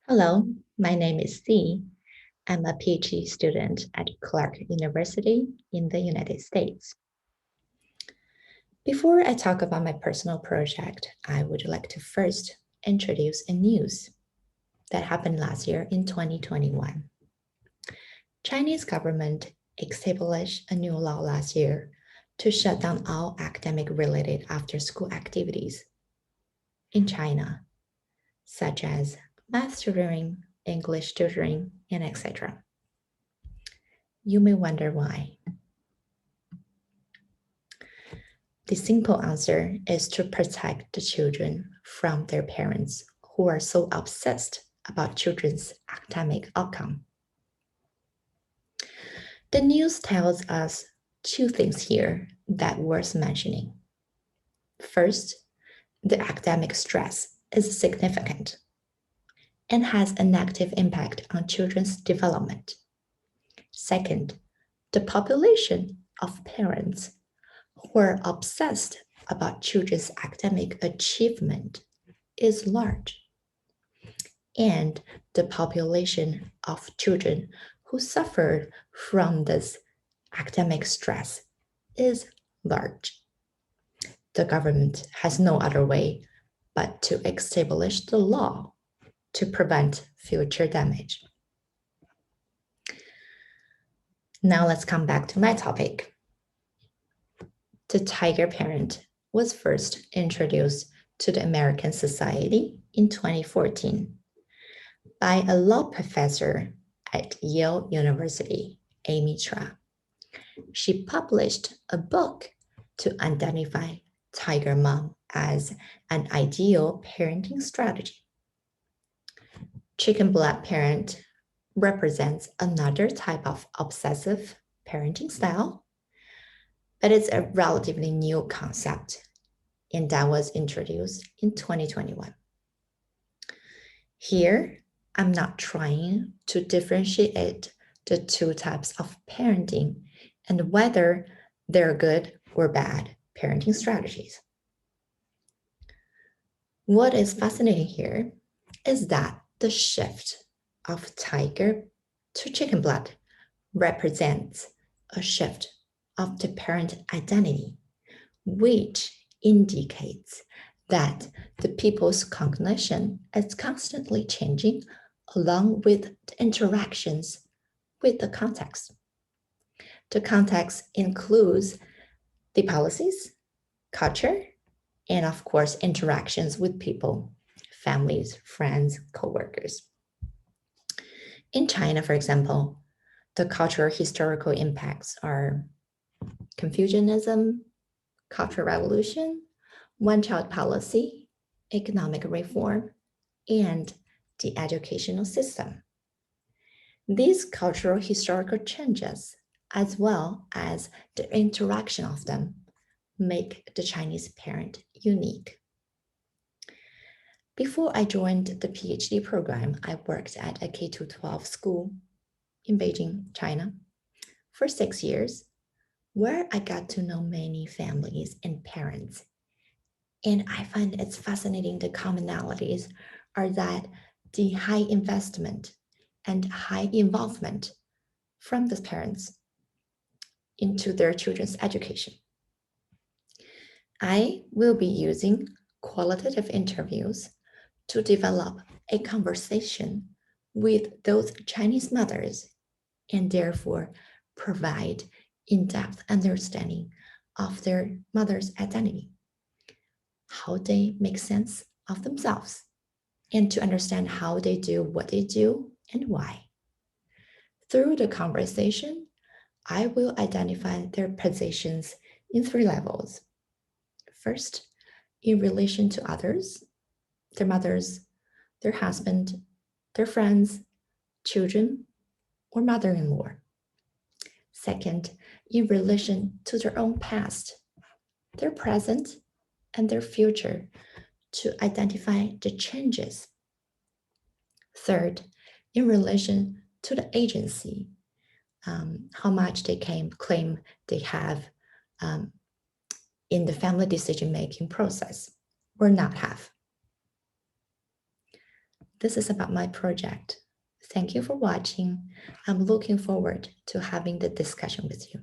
Hello, my name is C. I'm a PhD student at Clark University in the United States. Before I talk about my personal project, I would like to first introduce a news that happened last year in 2021. Chinese government established a new law last year to shut down all academic-related after-school activities in China, such as math tutoring, English tutoring, and etc. You may wonder why. The simple answer is to protect the children from their parents who are so obsessed about children's academic outcome. The news tells us two things here that worth mentioning. First, the academic stress is significant and has a negative impact on children's development. Second, the population of parents who are obsessed about children's academic achievement is large. And the population of children who suffer from this academic stress is large. The government has no other way but to establish the law to prevent future damage. Now let's come back to my topic. The tiger parent was first introduced to the American society in 2014 by a law professor at Yale University, Amy Tra. She published a book to identify tiger mom as an ideal parenting strategy. Chicken blood parent represents another type of obsessive parenting style, but it's a relatively new concept, and that was introduced in 2021. Here, I'm not trying to differentiate the two types of parenting and whether they're good or bad parenting strategies. What is fascinating here is that the shift of tiger to chicken blood represents a shift of the parent identity, which indicates that the people's cognition is constantly changing along with the interactions with the context. The context includes the policies, culture, and of course, interactions with people, families, friends, coworkers. In China, for example, the cultural historical impacts are Confucianism, Cultural Revolution, one-child policy, economic reform, and the educational system. These cultural historical changes, as well as the interaction of them, make the Chinese parent unique. Before I joined the PhD program, I worked at a K-12 school in Beijing, China, for 6 years, where I got to know many families and parents. And I find it's fascinating the commonalities are that the high investment and high involvement from the parents into their children's education. I will be using qualitative interviews to develop a conversation with those Chinese mothers and therefore provide in-depth understanding of their mother's identity, how they make sense of themselves, and to understand how they do what they do and why. Through the conversation, I will identify their positions in 3 levels. First, in relation to others, their mothers, their husband, their friends, children, or mother-in-law. Second, in relation to their own past, their present, and their future to identify the changes. Third, in relation to the agency, how much they claim they have in the family decision-making process or not have. this is about my project. Thank you for watching. I'm looking forward to having the discussion with you.